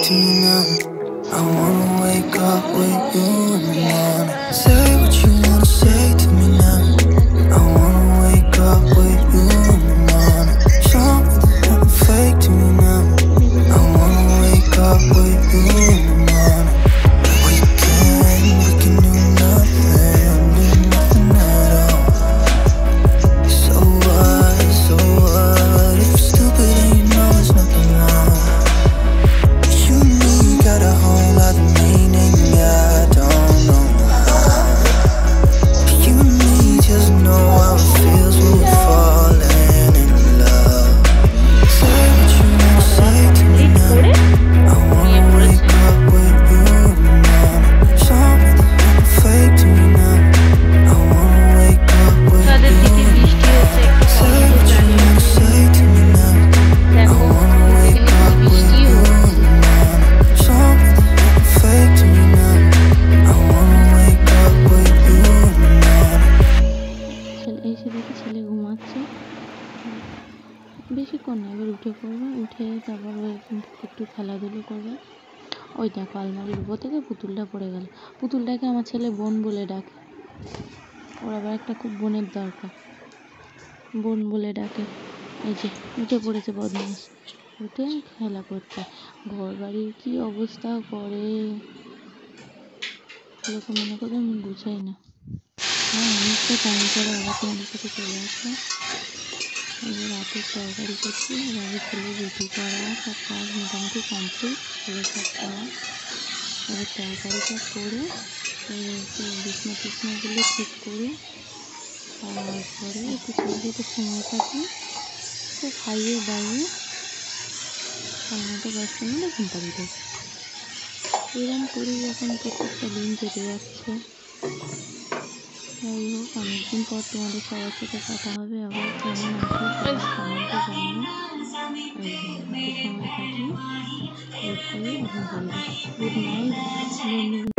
to you now. I wanna wake up with you in the morning. Say what you wanna say to me now. I wanna wake up with you in the morning. Show me that I'm fake to me now. I wanna wake up with you in the morning. We can do nothing at all. So what if you're stupid and you know it's nothing wrong? You and me got a whole lot of meaning, yeah, I don't know how. You and me just know how it feels when we're falling in love. Say what you wanna say to me now. I wanna wake up with you in the morning. Show me that I'm fake to me now. I wanna wake up with you in the morning. Say what you wanna say to me now. I wanna wake up with you in the morning. Show me that I'm fake to me now. I wanna wake up with you in the morning. এসে দেখি ছেলে ঘুমাচ্ছে, বেশিক্ষণ না, এবার উঠে পড়বে, উঠে তারপর একটু খেলাধুলো করবে। ওই দেখো আলমারির উপর থেকে পুতুলটা পড়ে গেল। পুতুলটাকে আমার ছেলে বোন বলে ডাকে, ওর আবার একটা খুব বোনের দরকার, বোন বলে ডাকে। এই যে উঠে পড়েছে বদমাস, উঠে খেলা করছে। ঘর বাড়ির কি অবস্থা করে, এরকম মনে করে আমি বুঝাই না। হ্যাঁ, অনেকটা টাইম পরে আবার তোমাদের সাথে চলে আসলাম। এবার রাতের তরকারি করছি, এবার ছেলে রুটি করা, সব কাজ মোটামুটি কমপ্লিট, ছেলে সব করা। এবার তরকারিটা করে একটু বিছনা টিছনাগুলো ঠিক করে তারপরে একটু ছেলের সাথে সময় কাটিয়ে তো খাইয়ে দাইয়ে 9:30 10টার মধ্যে ঘুম পাড়িয়ে দেবো। এরকম করেই এখন প্রত্যেকটা দিন কেটে যাচ্ছে। যাই হোক, অনেকদিন পর তোমাদের সবার সাথে কথা হবে আবার। কেমন আছো কমেন্টে জানিও। একটু সময় কাটিয়ে দুধ খাইয়ে ঘুম পাড়িয়ে দেবো। গুড নাইট বন্ধুরা।